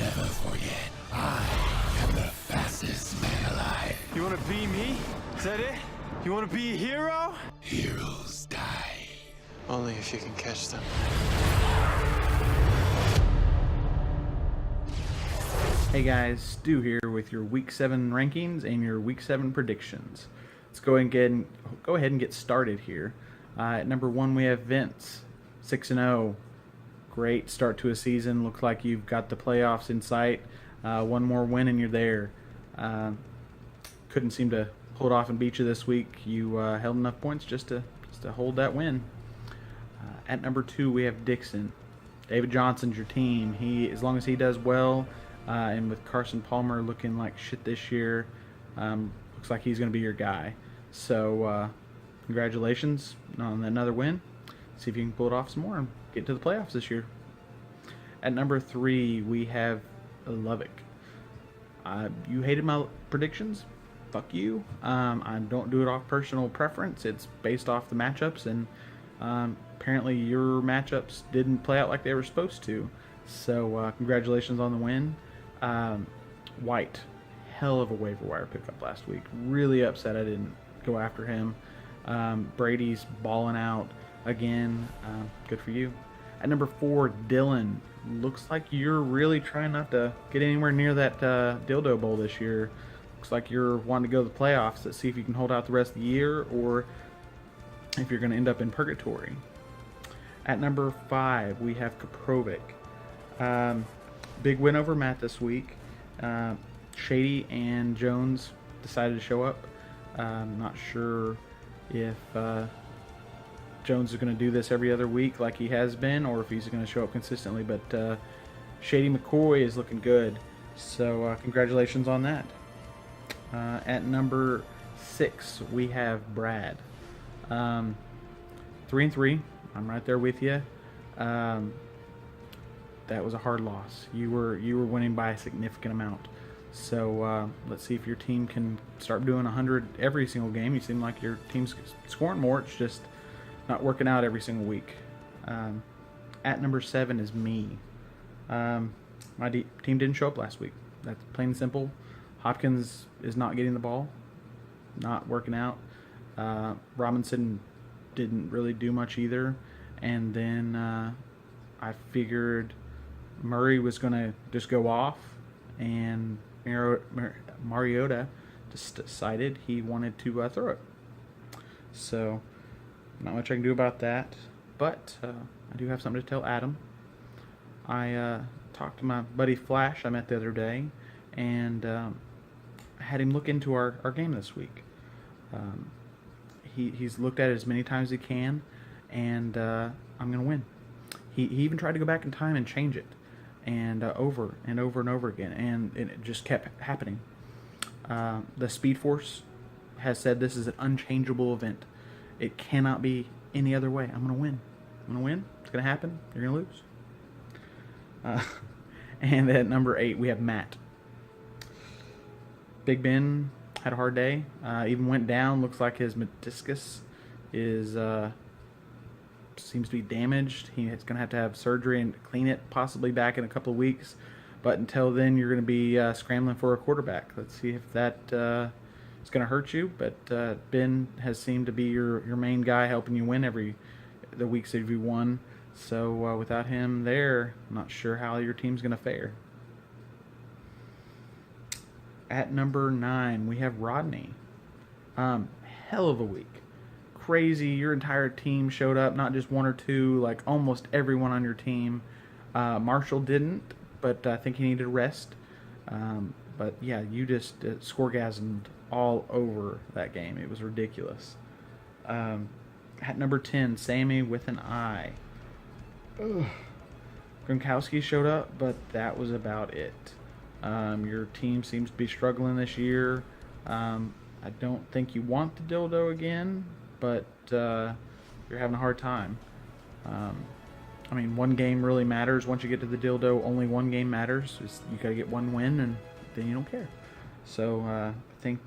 never forget, I am the fastest man alive. You wanna be me? Is that it? You wanna be a hero? Heroes die. Only if you can catch them. Hey guys, Stu here with your Week 7 rankings and your Week 7 predictions. Let's go ahead and get started here. At number 1 we have Vince, 6-0. Great start to a season. Looks like you've got the playoffs in sight. One more win and you're there. Couldn't seem to hold off and beat you this week. You held enough points just to hold that win. At number 2 we have Dixon. David Johnson's your team. As long as he does well, and with Carson Palmer looking like shit this year, looks like he's going to be your guy. So congratulations on another win. See if you can pull it off some more and get to the playoffs this year. At number 3 we have Lovick. You hated my predictions. Fuck you. I don't do it off personal preference. It's based off the matchups, and apparently your matchups didn't play out like they were supposed to. So congratulations on the win. White, hell of a waiver wire pickup last week. Really upset I didn't go after him. Brady's balling out again. Good for you. At number 4, Dylan. Looks like you're really trying not to get anywhere near that dildo bowl this year. Looks like you're wanting to go to the playoffs. Let's see if you can hold out the rest of the year, or if you're going to end up in purgatory. At number 5, we have Kaprovic. Big win over Matt this week. Shady and Jones decided to show up. Not sure if Jones is going to do this every other week like he has been, or if he's going to show up consistently. But Shady McCoy is looking good. So congratulations on that. At number 6, we have Brad. 3-3. I'm right there with you. That was a hard loss. You were winning by a significant amount. So let's see if your team can start doing 100 every single game. You seem like your team's scoring more. It's just not working out every single week. At number 7 is me. My team didn't show up last week. That's plain and simple. Hopkins is not getting the ball. Not working out. Robinson didn't really do much either. And then I figured Murray was going to just go off, and Mariota just decided he wanted to throw it. So, not much I can do about that, but I do have something to tell Adam. I talked to my buddy Flash I met the other day, and I had him look into our game this week. He's looked at it as many times as he can, and I'm going to win. He even tried to go back in time and change it, and over and over and over again, and it just kept happening. The Speed Force has said this is an unchangeable event. It cannot be any other way. I'm going to win. I'm going to win. It's going to happen. You're going to lose. And at number 8, we have Matt. Big Ben had a hard day. Even went down. Looks like his meniscus is seems to be damaged. He's going to have surgery and clean it, possibly back in a couple of weeks. But until then, you're going to be scrambling for a quarterback. Let's see if that is going to hurt you. But Ben has seemed to be your main guy, helping you win the weeks that you've won. So without him there, I'm not sure how your team's going to fare. At number 9, we have Rodney. Hell of a week. Crazy. Your entire team showed up, not just one or two, like almost everyone on your team. Marshall didn't, but I think he needed rest. But yeah, you just scoregasmed all over that game. It was ridiculous. At number 10, Sammy with an I. Gronkowski showed up, but that was about it. Your team seems to be struggling this year. I don't think you want the dildo again, but you're having a hard time. I mean, one game really matters. Once you get to the dildo, only one game matters. You got to get one win, and then you don't care. So I think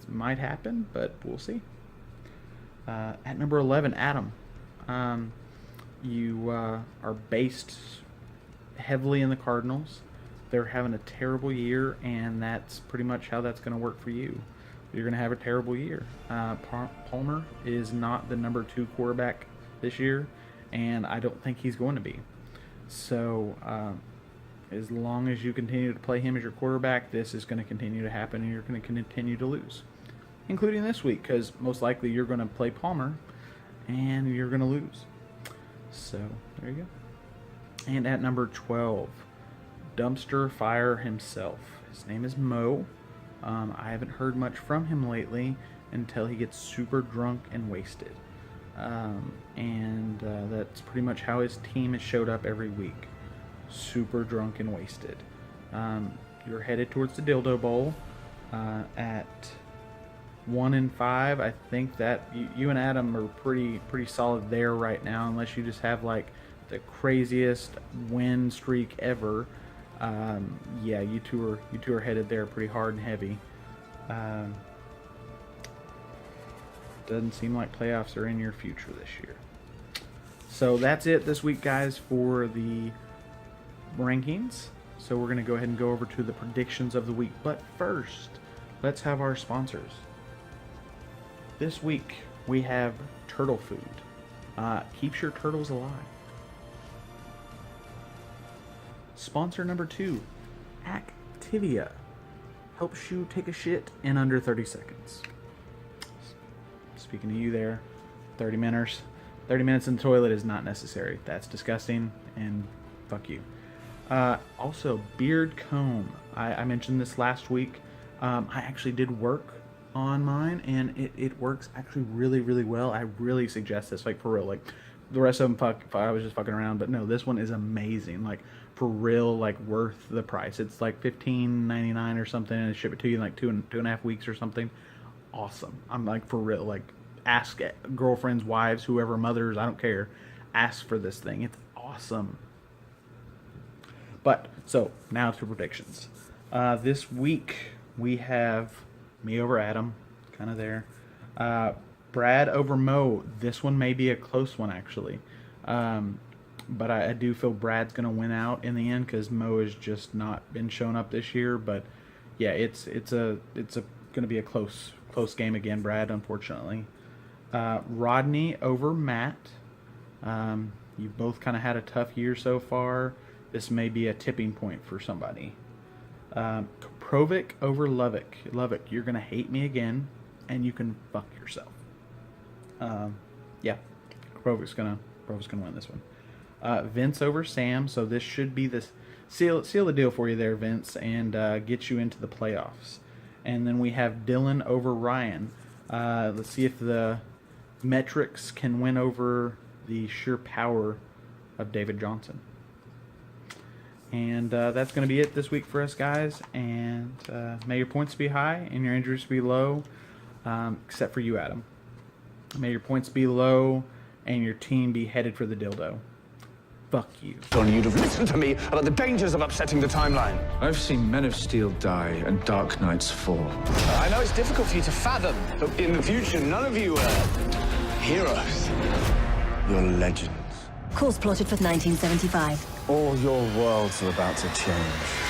it might happen, but we'll see. At number 11, Adam. You are based heavily in the Cardinals. they're having a terrible year, and that's pretty much how that's going to work for you. You're going to have a terrible year. Palmer is not the number 2 quarterback this year, and I don't think he's going to be. So as long as you continue to play him as your quarterback, this is going to continue to happen, and you're going to continue to lose, including this week, because most likely you're going to play Palmer, and you're going to lose. So there you go. And at number 12, dumpster fire himself. His name is Mo. I haven't heard much from him lately until he gets super drunk and wasted. That's pretty much how his team has showed up every week. Super drunk and wasted. You're headed towards the Dildo Bowl at 1-5. I think that you and Adam are pretty solid there right now, unless you just have like the craziest win streak ever. Yeah, you two are headed there pretty hard and heavy. Doesn't seem like playoffs are in your future this year. So that's it this week, guys, for the rankings. So we're going to go ahead and go over to the predictions of the week. But first, let's have our sponsors. This week, we have Turtle Food. Keeps your turtles alive. Sponsor number 2, Activia. Helps you take a shit in under 30 seconds. Speaking to you there, 30 minutes. 30 minutes in the toilet is not necessary. That's disgusting, and fuck you. Also, Beard Comb. I mentioned this last week. I actually did work on mine, and it works actually really, really well. I really suggest this, like, for real. Like, the rest of them, I was just fucking around, but no, this one is amazing. Like, for real, like, worth the price. It's like $15.99 or something, and ship it to you in like two and a half weeks or something. Awesome. I'm like, for real. Like, ask girlfriends, wives, whoever, mothers, I don't care. Ask for this thing. It's awesome. But so now to predictions. This week we have me over Adam, kind of there. Brad over Mo. This one may be a close one, actually. But I do feel Brad's going to win out in the end, because Mo has just not been showing up this year. But yeah, it's going to be a close game again, Brad, unfortunately. Rodney over Matt. You both kind of had a tough year so far. This may be a tipping point for somebody. Provic over Lovick. Lovick, you're going to hate me again, and you can fuck yourself. Yeah, Provic's gonna win this one. Vince over Sam. So this should be the seal the deal for you there, Vince, and get you into the playoffs. And then we have Dylan over Ryan. Let's see if the metrics can win over the sheer power of David Johnson. And that's going to be it this week for us, guys. And may your points be high and your injuries be low, except for you, Adam. May your points be low and your team be headed for the dildo. Fuck you. Only you'd have listened to me about the dangers of upsetting the timeline. I've seen Men of Steel die and Dark Knights fall. I know it's difficult for you to fathom, but in the future, none of you are heroes. You're legends. Course plotted for 1975. All your worlds are about to change.